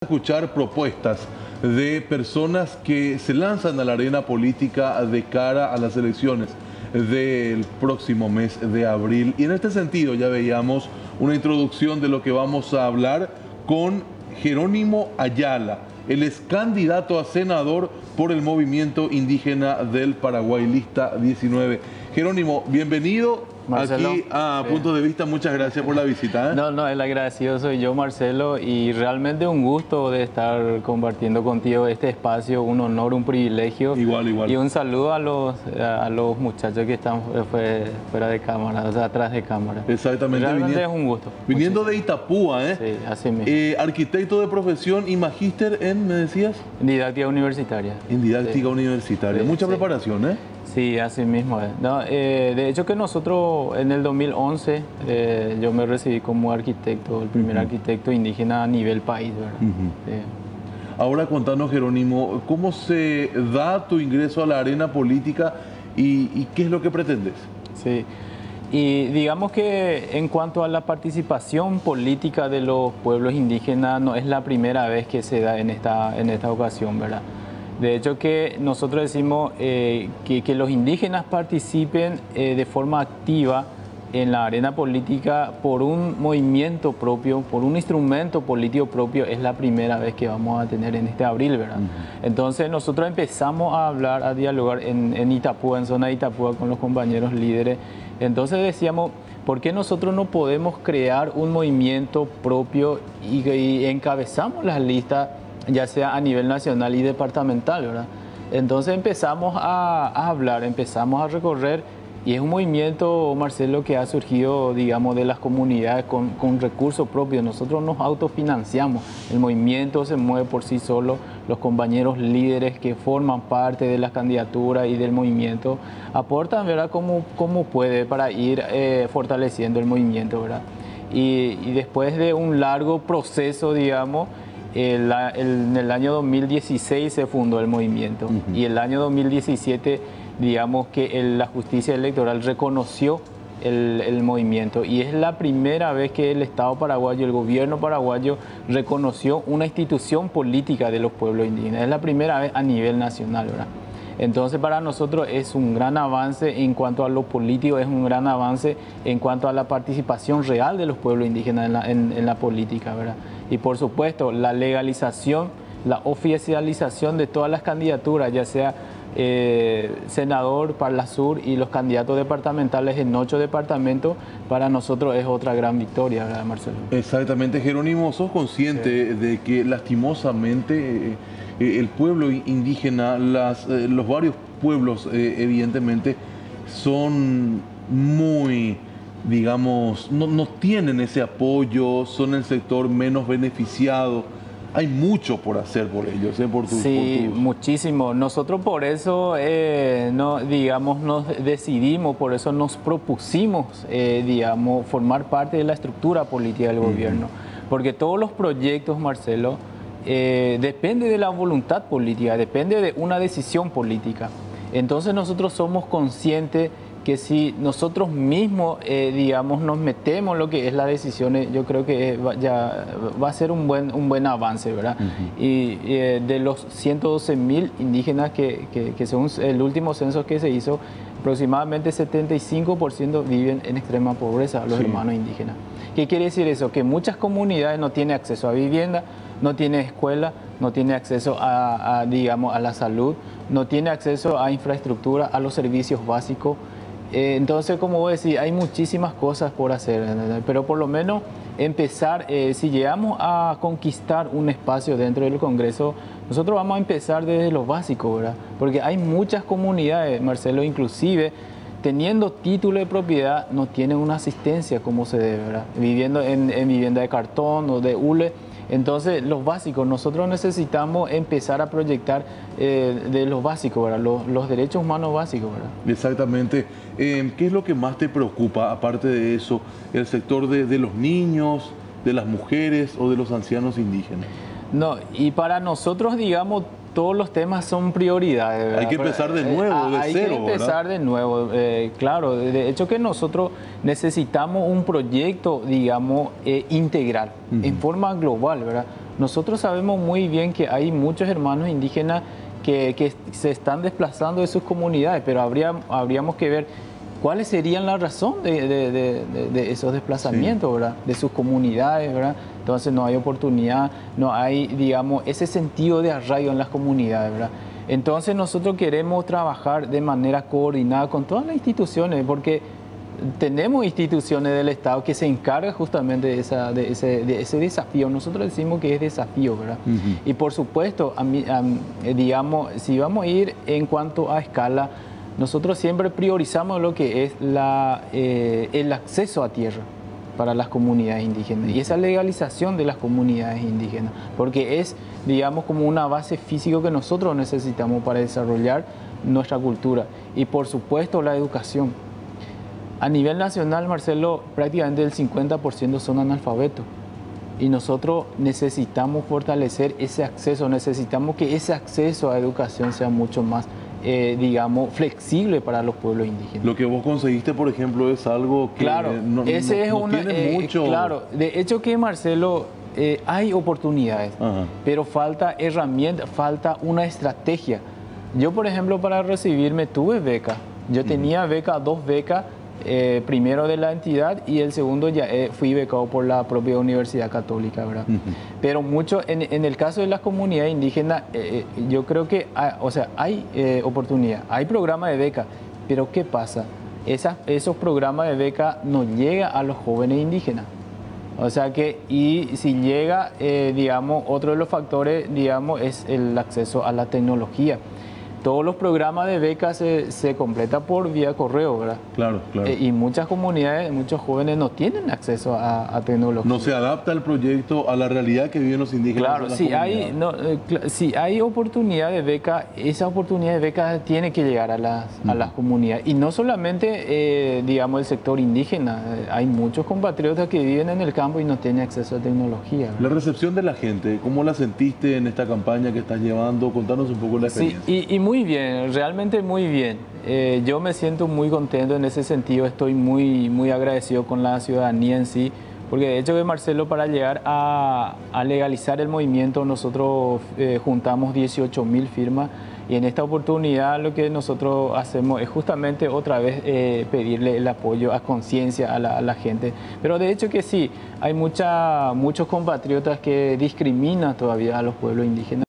Escuchar propuestas de personas que se lanzan a la arena política de cara a las elecciones del próximo mes de abril. Y en este sentido ya veíamos una introducción de lo que vamos a hablar con Jerónimo Ayala. Él es candidato a senador por el Movimiento Indígena del Paraguay, Lista 19. Jerónimo, bienvenido. Marcelo, aquí a Punto de Vista. Muchas gracias por la visita. No, el agradecido soy yo, Marcelo, y realmente un gusto de estar compartiendo contigo este espacio, un honor, un privilegio. Igual. Y un saludo a los muchachos que están fuera de cámara, o sea, atrás de cámara. Exactamente. Realmente es un gusto. Viniendo de Itapúa, Sí, así mismo. Arquitecto de profesión y magíster en, ¿me decías? Didáctica universitaria. En didáctica universitaria. Sí, Mucha sí. preparación, ¿eh? Sí, así mismo es. No, de hecho que nosotros en el 2011 yo me recibí como arquitecto, el primer arquitecto indígena a nivel país, ¿verdad? Sí. Ahora contanos, Jerónimo, ¿cómo se da tu ingreso a la arena política y qué es lo que pretendes? Sí, y digamos que en cuanto a la participación política de los pueblos indígenas, no es la primera vez que se da en esta ocasión, ¿verdad? De hecho que nosotros decimos que los indígenas participen de forma activa en la arena política por un movimiento propio, por un instrumento político propio, es la primera vez que vamos a tener en este abril, ¿verdad? Entonces nosotros empezamos a hablar, a dialogar en Itapúa, en zona de Itapúa, con los compañeros líderes. Entonces decíamos, ¿por qué nosotros no podemos crear un movimiento propio y encabezamos las listas, ya sea a nivel nacional y departamental, ¿verdad? Entonces empezamos a hablar, empezamos a recorrer, y es un movimiento, Marcelo, que ha surgido, digamos, de las comunidades con recursos propios. Nosotros nos autofinanciamos, el movimiento se mueve por sí solo, los compañeros líderes que forman parte de las candidaturas y del movimiento aportan, ¿verdad?, como puede para ir fortaleciendo el movimiento, ¿verdad? Y después de un largo proceso, digamos, en el año 2016 se fundó el movimiento y el año 2017, digamos que la justicia electoral reconoció el movimiento, y es la primera vez que el Estado paraguayo, el gobierno paraguayo, reconoció una institución política de los pueblos indígenas. Es la primera vez a nivel nacional, ¿verdad? Entonces para nosotros es un gran avance en cuanto a lo político, es un gran avance en cuanto a la participación real de los pueblos indígenas en la política, ¿verdad? Y por supuesto la legalización, la oficialización de todas las candidaturas, ya sea senador, Parlasur y los candidatos departamentales en 8 departamentos, para nosotros es otra gran victoria, ¿verdad, Marcelo? Exactamente, Jerónimo, ¿sos consciente de que lastimosamente el pueblo indígena, los varios pueblos evidentemente son muy, digamos, no tienen ese apoyo, son el sector menos beneficiado? Hay mucho por hacer por ellos, Sí, muchísimo. Nosotros por eso, digamos, nos decidimos, por eso nos propusimos, digamos, formar parte de la estructura política del gobierno. Porque todos los proyectos, Marcelo, depende de la voluntad política, depende de una decisión política. Entonces nosotros somos conscientes que si nosotros mismos, digamos, nos metemos en lo que es las decisiones, yo creo que ya va a ser un buen avance, ¿verdad? Y de los 112.000 indígenas que según el último censo que se hizo, aproximadamente 75% viven en extrema pobreza, los hermanos indígenas. ¿Qué quiere decir eso? Que muchas comunidades no tienen acceso a vivienda, no tienen escuela, no tienen acceso digamos, a la salud, no tienen acceso a infraestructura, a los servicios básicos. Entonces, como vos decís, hay muchísimas cosas por hacer, ¿verdad? Pero por lo menos empezar, si llegamos a conquistar un espacio dentro del Congreso, nosotros vamos a empezar desde lo básico, ¿verdad? Porque hay muchas comunidades, Marcelo, inclusive teniendo título de propiedad, no tienen una asistencia como se debe, ¿verdad? Viviendo en vivienda de cartón o de hule. Entonces, los básicos, nosotros necesitamos empezar a proyectar de los básicos, ¿verdad? Los derechos humanos básicos, ¿verdad? Exactamente. ¿Qué es lo que más te preocupa, aparte de eso, el sector de los niños, de las mujeres o de los ancianos indígenas? No, y para nosotros, digamos, todos los temas son prioridades, ¿verdad? Hay que empezar de nuevo, de hay cero, que empezar, ¿verdad?, de nuevo, claro. De hecho que nosotros necesitamos un proyecto, digamos, integral, en forma global, ¿verdad? Nosotros sabemos muy bien que hay muchos hermanos indígenas que se están desplazando de sus comunidades, pero habríamos que ver cuáles serían la razón de esos desplazamientos, Sí. ¿verdad? De sus comunidades, ¿verdad? Entonces no hay oportunidad, no hay, digamos, ese sentido de arraigo en las comunidades, ¿verdad? Entonces nosotros queremos trabajar de manera coordinada con todas las instituciones, porque tenemos instituciones del Estado que se encargan justamente de ese desafío. Nosotros decimos que es desafío, ¿verdad? Ujú. Y por supuesto, digamos, si vamos a ir en cuanto a escala, nosotros siempre priorizamos lo que es el acceso a tierra para las comunidades indígenas y esa legalización de las comunidades indígenas, porque es, digamos, como una base física que nosotros necesitamos para desarrollar nuestra cultura. Y por supuesto, la educación. A nivel nacional, Marcelo, prácticamente el 50% son analfabetos. Y nosotros necesitamos fortalecer ese acceso, necesitamos que ese acceso a educación sea mucho más, digamos, flexible para los pueblos indígenas. Lo que vos conseguiste, por ejemplo, es algo que Claro, ese es no tiene mucho... claro, de hecho que Marcelo, hay oportunidades, Ajá. pero falta herramientas, falta una estrategia. Yo, por ejemplo, para recibirme tuve beca. Yo tenía beca, 2 becas, primero de la entidad y el segundo ya fui becado por la propia Universidad Católica, ¿verdad? Pero mucho, en el caso de las comunidades indígenas, yo creo que, o sea, hay oportunidad, hay programas de beca, pero ¿qué pasa? Esos programas de beca no llegan a los jóvenes indígenas. O sea que, y si llega, digamos, otro de los factores, digamos, es el acceso a la tecnología. Todos los programas de becas se completan por vía correo, ¿verdad? Claro, claro. Y muchas comunidades, muchos jóvenes no tienen acceso a tecnología. No se adapta el proyecto a la realidad que viven los indígenas. Claro, si hay oportunidad de beca, esa oportunidad de beca tiene que llegar a las comunidades. Y no solamente, digamos, el sector indígena. Hay muchos compatriotas que viven en el campo y no tienen acceso a tecnología, ¿verdad? La recepción de la gente, ¿cómo la sentiste en esta campaña que estás llevando? Contanos un poco la experiencia. Sí, y muy bien, realmente muy bien. Yo me siento muy contento en ese sentido, estoy muy, muy agradecido con la ciudadanía en sí, porque de hecho que Marcelo, para llegar a legalizar el movimiento, nosotros juntamos 18.000 firmas y en esta oportunidad lo que nosotros hacemos es justamente otra vez pedirle el apoyo a conciencia a la gente. Pero de hecho que sí, hay muchos compatriotas que discriminan todavía a los pueblos indígenas.